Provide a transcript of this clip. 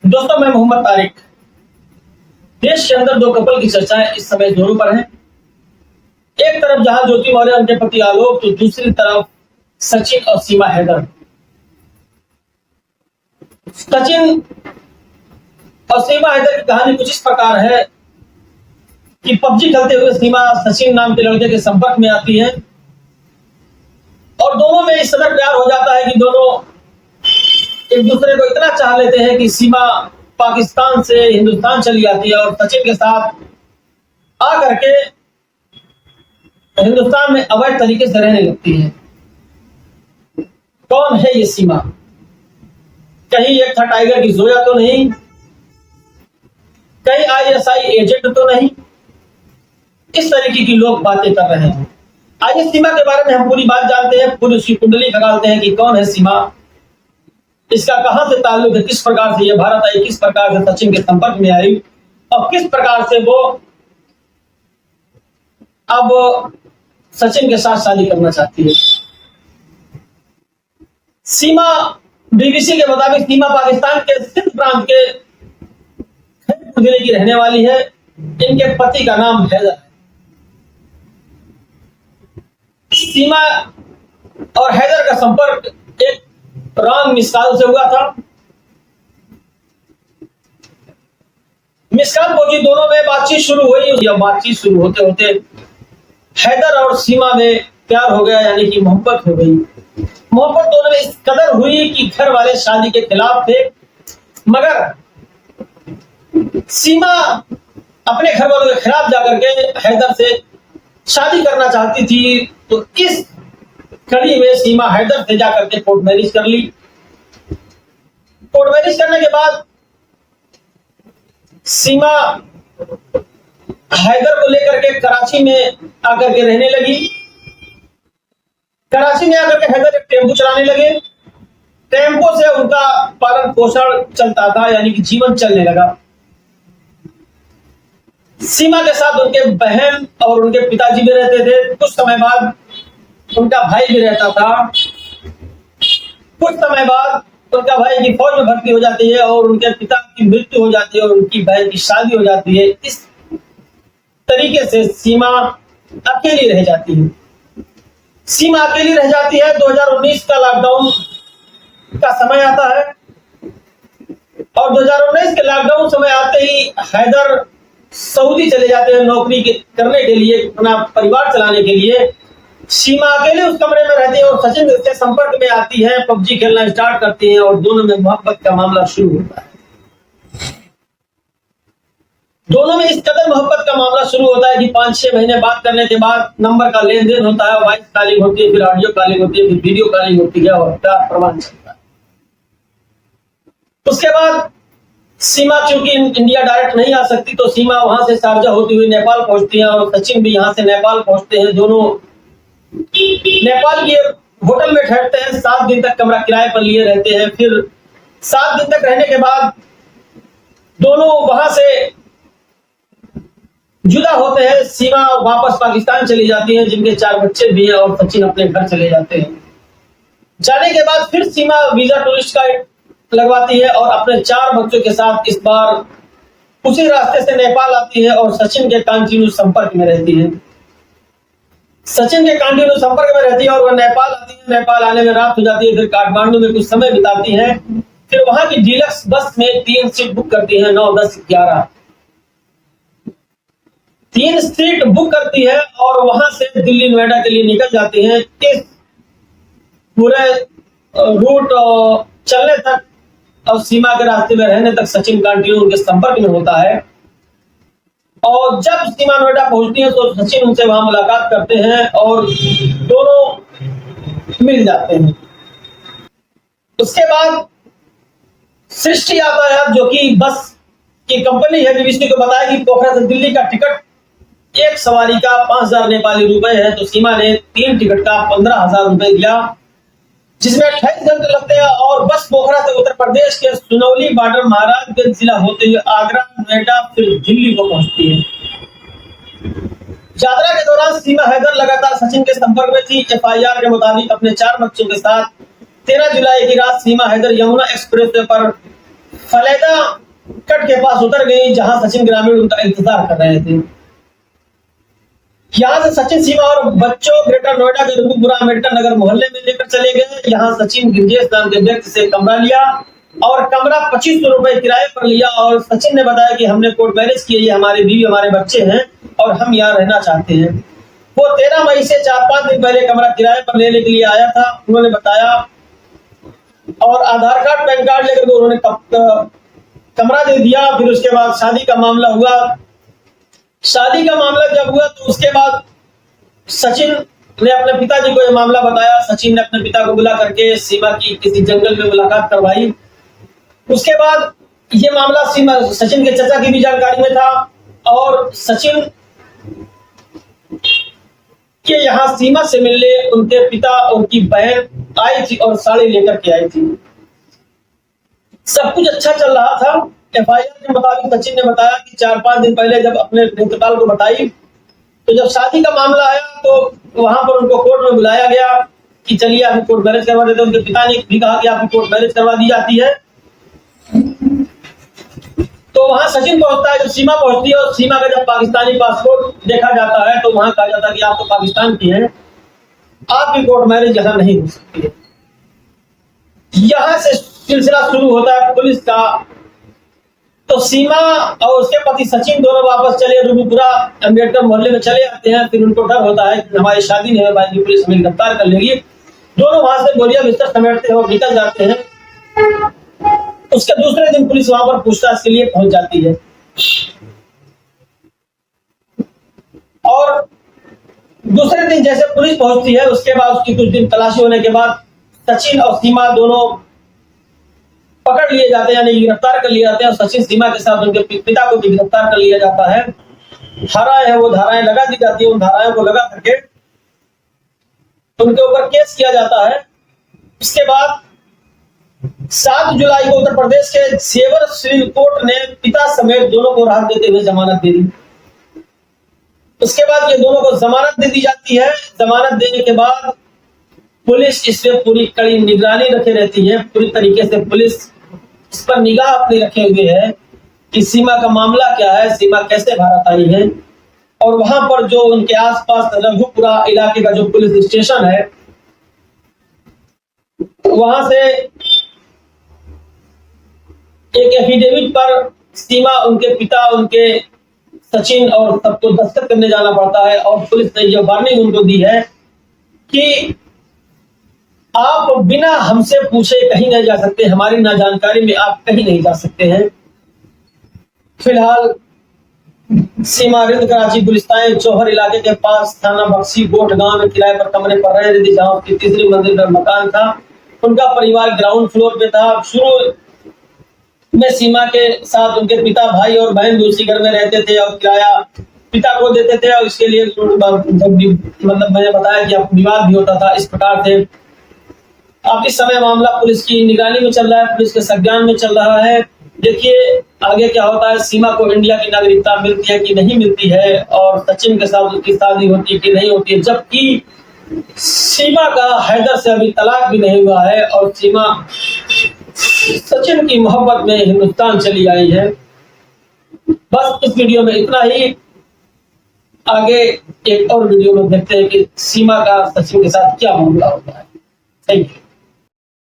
दोस्तों, मैं मोहम्मद तारिक। देश के अंदर दो कपल की चर्चाएं इस समय जोरों पर हैं। एक तरफ जहां ज्योति मौर्य और उनके पति आलोक, तो दूसरी तरफ सचिन और सीमा हैदर। सचिन और सीमा हैदर की कहानी कुछ इस प्रकार है कि पबजी खेलते हुए सीमा सचिन नाम के लड़के के संपर्क में आती है और दोनों में इस कदर प्यार हो जाता है कि दोनों एक दूसरे को इतना चाह लेते हैं कि सीमा पाकिस्तान से हिंदुस्तान चली जाती है और सचिन के साथ आकर के हिंदुस्तान में अवैध तरीके से रहने लगती है। कौन है ये सीमा? कहीं एक था टाइगर की जोया तो नहीं, कहीं आईएसआई एजेंट तो नहीं। इस तरीके की लोग बातें कर रहे हैं। आइए सीमा के बारे में हम पूरी बात जानते हैं, पूरी उसकी कुंडली खगालते हैं कि कौन है सीमा, इसका कहां से ताल्लुक है, किस प्रकार से ये भारत आई, किस प्रकार से सचिन के संपर्क में आई और किस प्रकार से वो अब सचिन के साथ शादी करना चाहती है। सीमा, बीबीसी के मुताबिक सीमा पाकिस्तान के सिंध प्रांत के खैरपुर जिले की रहने वाली है। इनके पति का नाम हैदर है। सीमा और हैदर का संपर्क एक रॉन्ग मिस कॉल से हुआ था। मिस कॉल पहुंची, दोनों में बातचीत शुरू हुई। या बातचीत शुरू होते होते हैदर और सीमा में प्यार हो गया, यानी कि मोहब्बत हो गई। मोहब्बत दोनों में इस कदर हुई कि घर वाले शादी के खिलाफ थे, मगर सीमा अपने घर वालों के खिलाफ जाकर के हैदर से शादी करना चाहती थी। तो इस कड़ी में सीमा हैदर से जाकर के कोर्ट मैरिज कर ली। कोर्ट मैरिज करने के बाद सीमा हैदर को लेकर के कराची में आकर के रहने लगी। कराची में आकर के हैदर एक टेम्पो चलाने लगे। टेम्पो से उनका पालन पोषण चलता था, यानी कि जीवन चलने लगा। सीमा के साथ उनके बहन और उनके पिताजी भी रहते थे। कुछ समय बाद उनका भाई भी रहता था। कुछ समय बाद उनका भाई की फौज में भर्ती हो जाती है और उनके पिता की मृत्यु हो जाती है और उनकी बहन की शादी हो जाती है। इस तरीके से सीमा अकेली रह जाती है। सीमा अकेली रह जाती है। 2019 का लॉकडाउन का समय आता है और 2019 के लॉकडाउन समय आते ही हैदर सऊदी चले जाते हैं नौकरी करने के लिए, अपना परिवार चलाने के लिए। सीमा अकेले उस कमरे में रहती है और सचिन से संपर्क में आती है, पबजी खेलना स्टार्ट करती है और दोनों में मोहब्बत का मामला शुरू होता है। दोनों में इस कदर मोहब्बत का मामला शुरू होता है कि 5-6 महीने बात करने के बाद नंबर का लेन देन होता है, वॉइस कॉलिंग होती है, फिर ऑडियो कॉलिंग होती है, फिर वीडियो कॉलिंग होती है और प्यार प्रमाण चलता है। उसके बाद सीमा चूंकि इंडिया डायरेक्ट नहीं आ सकती, तो सीमा वहां से शारजा होती हुई नेपाल पहुंचती है और सचिन भी यहां से नेपाल पहुंचते हैं। दोनों नेपाल के होटल में ठहरते हैं। 7 दिन तक कमरा किराए पर लिए रहते हैं। फिर 7 दिन तक रहने के बाद दोनों वहां से जुदा होते हैं। सीमा वापस पाकिस्तान चली जाती है, जिनके 4 बच्चे भी हैं, और सचिन अपने घर चले जाते हैं। जाने के बाद फिर सीमा वीजा टूरिस्ट का लगवाती है और अपने 4 बच्चों के साथ इस बार उसी रास्ते से नेपाल आती है और सचिन के कंटिन्यू संपर्क में रहती है। सचिन के कंटिन्यू संपर्क में रहती है और वह नेपाल आती है। नेपाल आने में रात हो जाती है। फिर काठमांडू में कुछ समय बिताती है। फिर वहां की डीलक्स बस में 3 सीट बुक करती है, 9, 10, 11। 3 सीट बुक करती है और वहां से दिल्ली नोएडा के लिए निकल जाती है। इस पूरे रूट चलने तक और सीमा के रास्ते में रहने तक सचिन कंटिन्यू उनके संपर्क में होता है। और जब सीमा नोएडा पहुंचती है तो सचिन उनसे वहां मुलाकात करते हैं और दोनों मिल जाते हैं। उसके बाद सृष्टि आता है, जो कि बस की कंपनी है। बीबीसी को बताया कि पोखरा से दिल्ली का टिकट एक सवारी का 5,000 नेपाली रुपए है, तो सीमा ने 3 टिकट का 15,000 रुपए दिया, जिसमें 28 घंटे लगते हैं और बस पोखरा से उत्तर प्रदेश के सुनौली बॉर्डर महाराजगंज जिला होते हुए आगरा, नोएडा, फिर दिल्ली को पहुंचती है। यात्रा के दौरान सीमा हैदर लगातार सचिन के संपर्क में थी। एफआईआर के मुताबिक अपने 4 बच्चों के साथ 13 जुलाई की रात सीमा हैदर यमुना एक्सप्रेस वे पर फलेदा कट के पास उतर गई, जहां सचिन ग्रामीण उनका इंतजार कर रहे थे। यहाँ से सचिन सीमा और बच्चों ग्रेटर नोएडा के रूपपुरा अम्बेडकर नगर मोहल्ले में लेकर चले गए। यहाँ सचिन गिरजेश नाम के व्यक्ति से कमरा लिया और कमरा 2500 रुपए किराए पर लिया और सचिन ने बताया कि हमने कोर्ट मैरिज किया, ये हमारी बीवी हमारे बच्चे हैं और हम यहाँ रहना चाहते हैं। वो 13 मई से 4-5 दिन पहले कमरा किराए पर लेने के लिए आया था, उन्होंने बताया, और आधार कार्ड पैन कार्ड लेकर उन्होंने कमरा दे दिया। फिर उसके बाद शादी का मामला हुआ। शादी का मामला जब हुआ तो उसके बाद सचिन ने अपने पिताजी को यह मामला बताया। सचिन ने अपने पिता को बुला करके सीमा की किसी जंगल में मुलाकात करवाई। उसके बाद ये मामला सचिन के चाचा की भी जानकारी में था और सचिन के यहाँ सीमा से मिलने उनके पिता उनकी बहन आई थी और साड़ी लेकर के आई थी। सब कुछ अच्छा चल रहा था। एफआईआर के मुताबिक सचिन ने बताया कि 4-5 दिन पहले जब अपने प्रिंसिपल को बताई तो जब शादी का मामला आया तो वहां पर उनको कोर्ट में बुलाया गया कि चलिए आप कोर्ट मैरिज करवा देते हैं। उनके पिता ने भी कहा कि आपकी कोर्ट मैरिज करवा दी जाती है। तो वहां सचिन पहुंचता है, जब सीमा पहुंचती है और सीमा का जब पाकिस्तानी पासपोर्ट देखा जाता है तो वहां कहा जाता है कि आप तो पाकिस्तान की हैं, आपकी कोर्ट मैरिज यहां नहीं हो सकती है। यहां से सिलसिला शुरू होता है पुलिस का। तो सीमा और उसके पति सचिन दोनों वापस चले रूपपुरा अम्बेडकर मोहल्ले में चले आते हैं। फिर उनको डर होता है कि हमारी शादी नहीं हो पाएगी, पुलिस हमें गिरफ्तार कर लेगी। दोनों वहां से बोरिया बिस्तर समेटते हैं और निकल जाते हैं। उसके दूसरे दिन पुलिस वहां पर पूछताछ के लिए पहुंच जाती है और दूसरे दिन जैसे पुलिस पहुंचती है उसके बाद उसकी कुछ दिन तलाशी होने के बाद सचिन और सीमा दोनों पकड़ लिए जाते हैं, यानी गिरफ्तार कर लिए जाते हैं। और सचिन सीमा के साथ उनके पिता को भी गिरफ्तार कर लिया जाता है। धाराएं हैं वो धाराएं लगा दी जाती है। उन धाराओं को लगा करके उनके ऊपर केस किया जाता है। इसके बाद 7 जुलाई को उत्तर प्रदेश के जेवर सिविल कोर्ट ने पिता समेत दोनों को राहत देते हुए जमानत दे दी। उसके बाद ये दोनों को जमानत दे दी जाती है। जमानत देने के बाद पुलिस इसमें पूरी कड़ी निगरानी रखे रहती है। पूरी तरीके से पुलिस इस पर निगाह अपनी रखे हुए है कि सीमा का मामला क्या है, सीमा कैसे भारत आई है। और वहां पर जो उनके आसपास रघुपुरा इलाके का जो पुलिस स्टेशन है वहां से एक एफिडेविट पर सीमा, उनके पिता, उनके सचिन और सबको दस्तखत करने जाना पड़ता है। और पुलिस ने यह वार्निंग उनको दी है कि आप बिना हमसे पूछे कहीं नहीं जा सकते, हमारी ना जानकारी में आप कहीं नहीं जा सकते हैं। फिलहाल सीमा रिंद कराची गुलिस्तान चौहर इलाके के पास थाना बक्सी गोट गांव में किराए पर कमरे पर रह रही थी, जहां उसकी तीसरी मंजिल पर मकान था। उनका परिवार ग्राउंड फ्लोर पे था। शुरू में सीमा के साथ उनके पिता, भाई और बहन दूसरी घर में रहते थे और किराया पिता को देते थे। और इसके लिए मतलब मैंने बताया कि विवाद भी होता था। इस प्रकार से अब इस समय मामला पुलिस की निगरानी में चल रहा है, पुलिस के संज्ञान में चल रहा है। देखिए आगे क्या होता है। सीमा को इंडिया की नागरिकता मिलती है कि नहीं मिलती है और सचिन के साथ उसकी शादी होती है कि नहीं होती है, जबकि सीमा का हैदर से अभी तलाक भी नहीं हुआ है और सीमा सचिन की मोहब्बत में हिंदुस्तान चली आई है। बस इस वीडियो में इतना ही। आगे एक और वीडियो में देखते हैं कि सीमा का सचिन के साथ क्या मामला होता है। Thank you.